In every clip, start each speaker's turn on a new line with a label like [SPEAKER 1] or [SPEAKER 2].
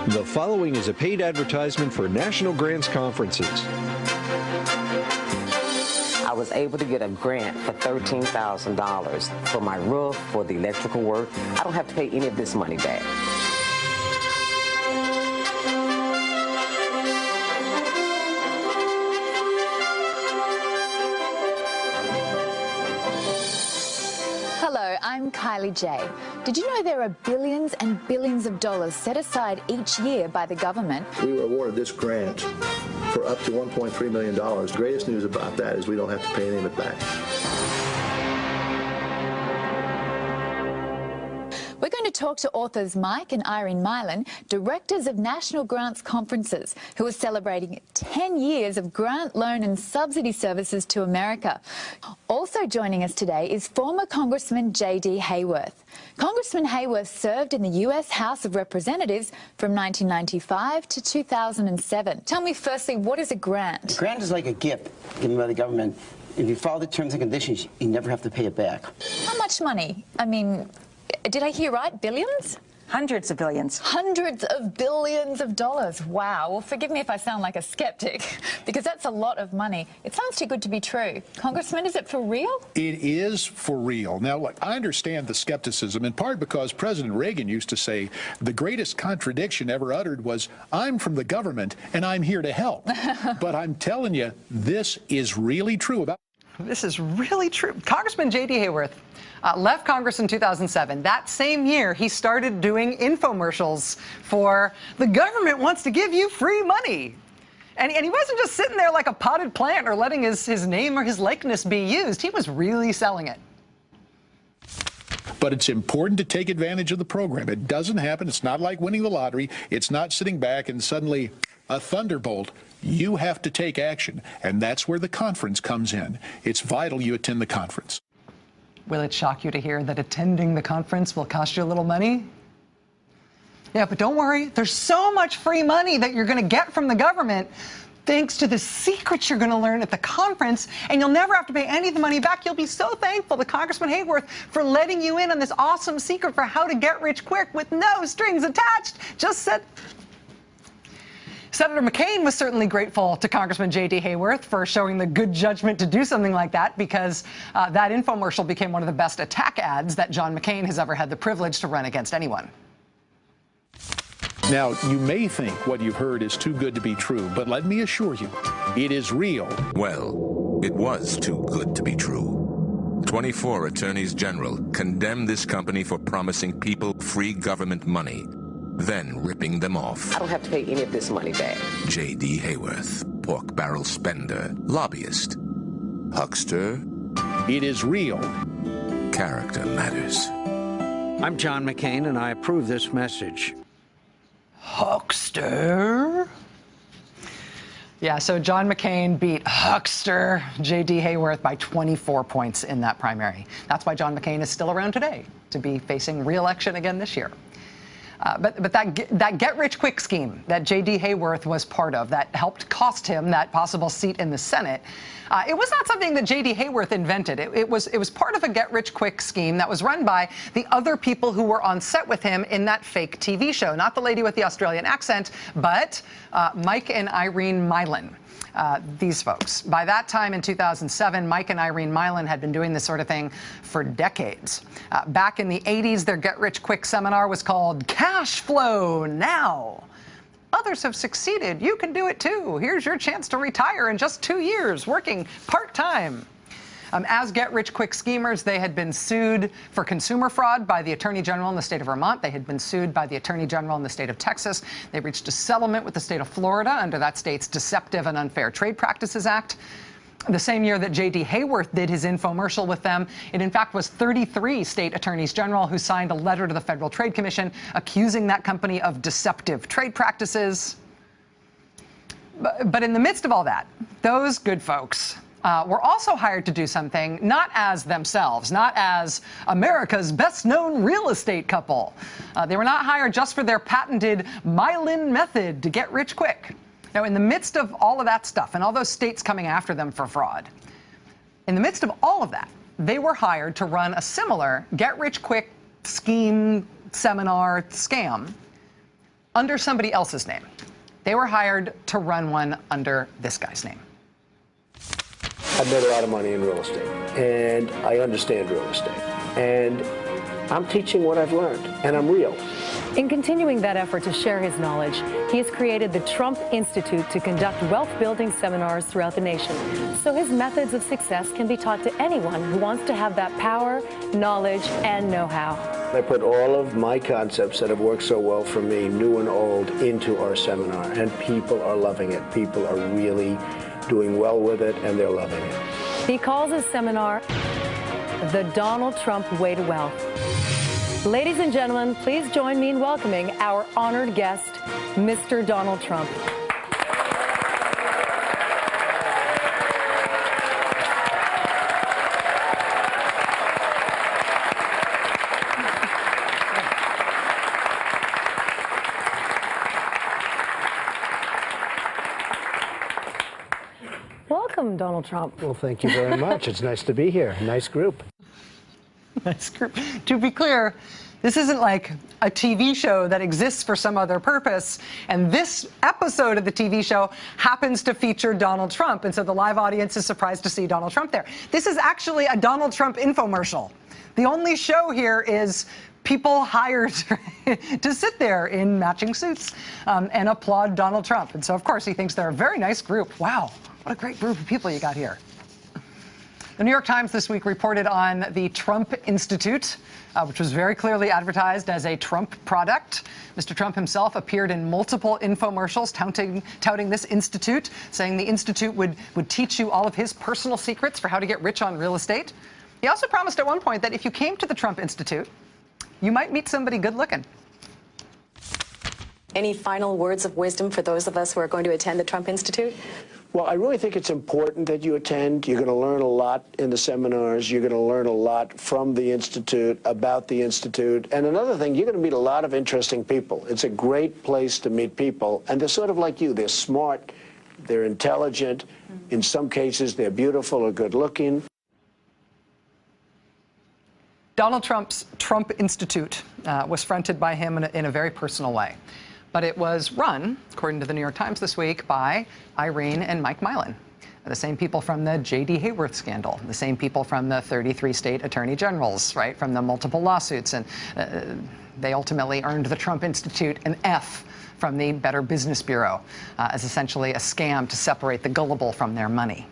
[SPEAKER 1] The following is a paid advertisement for National Grants Conferences.
[SPEAKER 2] I was able to get a grant for $13,000 for my roof, for the electrical work. I don't have to pay any of this money back.
[SPEAKER 3] Hello, I'm Kylie J. Did you know there are billions and billions of dollars set aside each year by the government?
[SPEAKER 4] We were awarded this grant for up to $1.3 million. The greatest news about that is we don't have to pay any of it back.
[SPEAKER 3] We're going to talk to authors Mike and Irene Milan, directors of National Grants Conferences, who are celebrating 10 years of grant, loan and subsidy services to America. Also joining us today is former Congressman J.D. Hayworth. Congressman Hayworth served in the U.S. House of Representatives from 1995 to 2007. Tell me firstly, what is a grant?
[SPEAKER 5] A grant is like a gift given by the government. If you follow the terms and conditions, you never have to pay it back.
[SPEAKER 3] How much money? I mean, did I hear right? Billions?
[SPEAKER 6] Hundreds of billions.
[SPEAKER 3] Hundreds of billions of dollars. Wow. Well, forgive me if I sound like a skeptic, because that's a lot of money. It sounds too good to be true. Congressman, is it for real?
[SPEAKER 7] It is for real. Now, look, I understand the skepticism, in part because President Reagan used to say the greatest contradiction ever uttered was, I'm from the government and I'm here to help. But I'm telling you, this is really true.
[SPEAKER 8] This is really true. Congressman J.D. Hayworth left Congress in 2007. That same year, he started doing infomercials for the government wants to give you free money. And he wasn't just sitting there like a potted plant or letting his name or his likeness be used. He was really selling it.
[SPEAKER 7] But it's important to take advantage of the program. It doesn't happen. It's not like winning the lottery. It's not sitting back and suddenly a thunderbolt. You have to take action, and that's where the conference comes in. It's vital you attend the conference.
[SPEAKER 8] Will it shock you to hear that attending the conference will cost you a little money? Yeah, but don't worry. There's so much free money that you're going to get from the government thanks to the secrets you're going to learn at the conference, and you'll never have to pay any of the money back. You'll be so thankful to Congressman Hayworth for letting you in on this awesome secret for how to get rich quick with no strings attached. Just said. Senator McCain was certainly grateful to Congressman J.D. Hayworth for showing the good judgment to do something like that, because that infomercial became one of the best attack ads that John McCain has ever had the privilege to run against anyone.
[SPEAKER 7] Now, you may think what you've heard is too good to be true, but let me assure you, it is real.
[SPEAKER 9] Well, it was too good to be true. 24 attorneys general condemned this company for promising people free government money, then ripping them off.
[SPEAKER 2] I don't have to pay any of this money back.
[SPEAKER 9] J.D. Hayworth, pork barrel spender, lobbyist, huckster.
[SPEAKER 7] It is real.
[SPEAKER 9] Character matters.
[SPEAKER 10] I'm John McCain, and I approve this message.
[SPEAKER 8] Huckster? Yeah, so John McCain beat huckster J.D. Hayworth by 24 points in that primary. That's why John McCain is still around today, to be facing re-election again this year. But that get-rich-quick scheme that J.D. Hayworth was part of that helped cost him that possible seat in the Senate, it was not something that J.D. Hayworth invented. It was part of a get-rich-quick scheme that was run by the other people who were on set with him in that fake TV show. Not the lady with the Australian accent, but Mike and Irene Milan. These folks. By that time in 2007, Mike and Irene Milan had been doing this sort of thing for decades. Back in the 80s, their get-rich-quick seminar was called Cash Flow Now. Others have succeeded. You can do it too. Here's your chance to retire in just 2 years, working part-time. As get-rich-quick schemers, they had been sued for consumer fraud by the Attorney General in the state of Vermont. They had been sued by the Attorney General in the state of Texas. They reached a settlement with the state of Florida under that state's Deceptive and Unfair Trade Practices Act. The same year that J.D. Hayworth did his infomercial with them, it in fact was 33 state attorneys general who signed a letter to the Federal Trade Commission accusing that company of deceptive trade practices. But in the midst of all that, those good folks were also hired to do something, not as themselves, not as America's best-known real estate couple. They were not hired just for their patented Milan method to get rich quick. Now, in the midst of all of that stuff and all those states coming after them for fraud, in the midst of all of that, they were hired to run a similar get-rich-quick scheme, seminar, scam under somebody else's name. They were hired to run one under this guy's name.
[SPEAKER 6] I've made a lot of money in real estate, and I understand real estate. And I'm teaching what I've learned, and I'm real.
[SPEAKER 11] In continuing that effort to share his knowledge, he has created the Trump Institute to conduct wealth-building seminars throughout the nation, so his methods of success can be taught to anyone who wants to have that power, knowledge, and know-how.
[SPEAKER 6] I put all of my concepts that have worked so well for me, new and old, into our seminar, and people are loving it. People are really doing well with it, and they're loving it.
[SPEAKER 11] He calls his seminar The Donald Trump Way to Wealth. Ladies and gentlemen, please join me in welcoming our honored guest, Mr. Donald Trump. Welcome, Donald Trump.
[SPEAKER 6] Well, thank you very much. It's nice to be here. Nice group.
[SPEAKER 8] Nice group. To be clear, this isn't like a TV show that exists for some other purpose, and this episode of the TV show happens to feature Donald Trump, and so the live audience is surprised to see Donald Trump there. This is actually a Donald Trump infomercial. The only show here is people hired to sit there in matching suits and applaud Donald Trump. And so, of course, he thinks they're a very nice group. Wow, what a great group of people you got here. The New York Times this week reported on the Trump Institute, which was very clearly advertised as a Trump product. Mr. Trump himself appeared in multiple infomercials touting this institute, saying the institute would teach you all of his personal secrets for how to get rich on real estate. He also promised at one point that if you came to the Trump Institute, you might meet somebody good looking.
[SPEAKER 12] Any final words of wisdom for those of us who are going to attend the Trump Institute?
[SPEAKER 6] Well, I really think it's important that you attend. You're going to learn a lot in the seminars. You're going to learn a lot from the Institute, about the Institute. And another thing, you're going to meet a lot of interesting people. It's a great place to meet people. And they're sort of like you. They're smart. They're intelligent. In some cases, they're beautiful or good looking.
[SPEAKER 8] Donald Trump's Trump Institute was fronted by him in a very personal way. But it was run, according to the New York Times this week, by Irene and Mike Milan, the same people from the J.D. Hayworth scandal, the same people from the 33 state attorney generals, right, from the multiple lawsuits. And they ultimately earned the Trump Institute an F from the Better Business Bureau as essentially a scam to separate the gullible from their money.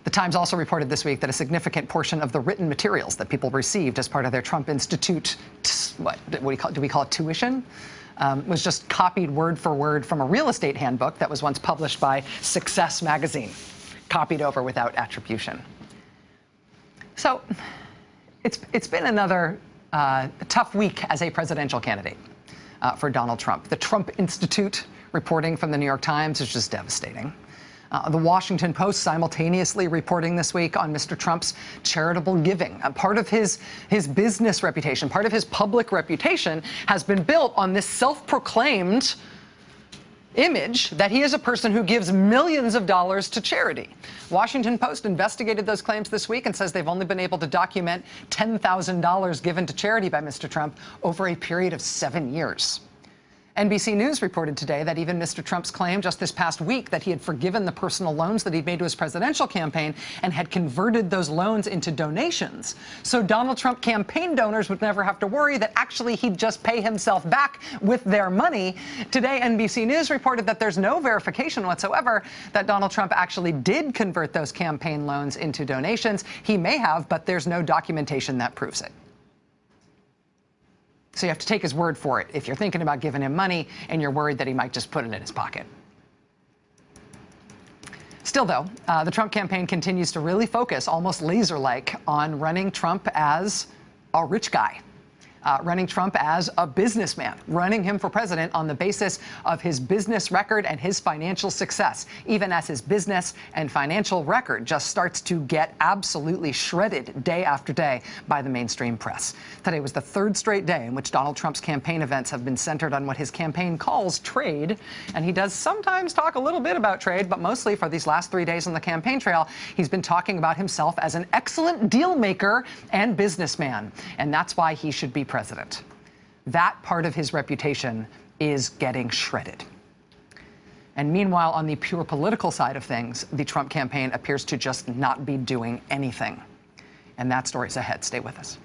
[SPEAKER 8] The Times also reported this week that a significant portion of the written materials that people received as part of their Trump Institute, do we call it tuition? Was just copied word for word from a real estate handbook that was once published by Success magazine, copied over without attribution. So it's been another tough week as a presidential candidate for Donald Trump. The Trump Institute reporting from the New York Times is just devastating. The Washington Post simultaneously reporting this week on Mr. Trump's charitable giving. Part of his business reputation, part of his public reputation has been built on this self-proclaimed image that he is a person who gives millions of dollars to charity. Washington Post investigated those claims this week and says they've only been able to document $10,000 given to charity by Mr. Trump over a period of 7 years. NBC News reported today that even Mr. Trump's claim just this past week that he had forgiven the personal loans that he'd made to his presidential campaign and had converted those loans into donations. So Donald Trump campaign donors would never have to worry that actually he'd just pay himself back with their money. Today, NBC News reported that there's no verification whatsoever that Donald Trump actually did convert those campaign loans into donations. He may have, but there's no documentation that proves it. So you have to take his word for it if you're thinking about giving him money and you're worried that he might just put it in his pocket. Still, though, the Trump campaign continues to really focus, almost laser-like, on running Trump as a rich guy. Running Trump as a businessman, running him for president on the basis of his business record and his financial success, even as his business and financial record just starts to get absolutely shredded day after day by the mainstream press. Today was the third straight day in which Donald Trump's campaign events have been centered on what his campaign calls trade, and he does sometimes talk a little bit about trade, but mostly for these last 3 days on the campaign trail, he's been talking about himself as an excellent deal maker and businessman, and that's why he should be president. That part of his reputation is getting shredded. And meanwhile, on the pure political side of things, the Trump campaign appears to just not be doing anything. And that story's ahead. Stay with us.